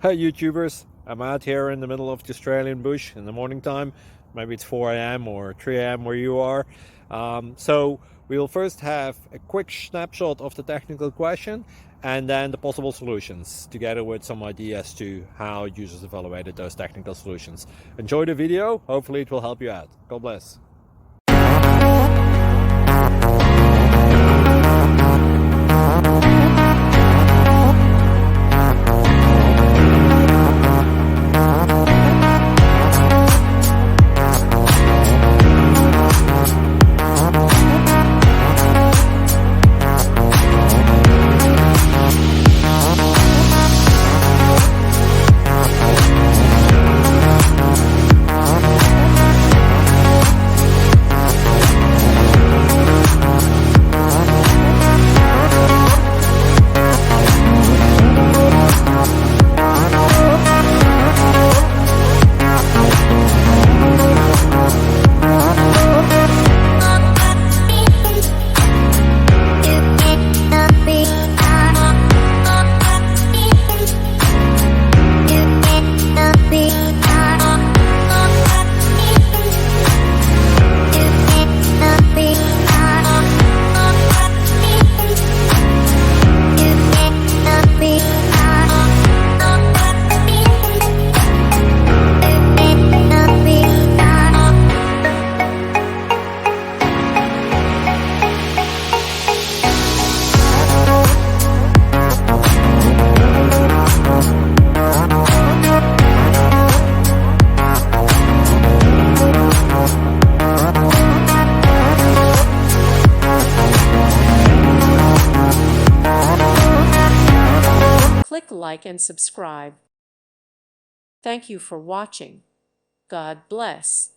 Hi YouTubers, I'm out here in the middle of the Australian bush in the morning time. Maybe it's 4 a.m. or 3 a.m. where you are. So we'll first have a quick snapshot of the technical question and then the possible solutions, together with some ideas to how users evaluated those technical solutions. Enjoy the video, hopefully it will help you out. God bless. Click like and subscribe. Thank you for watching. God bless.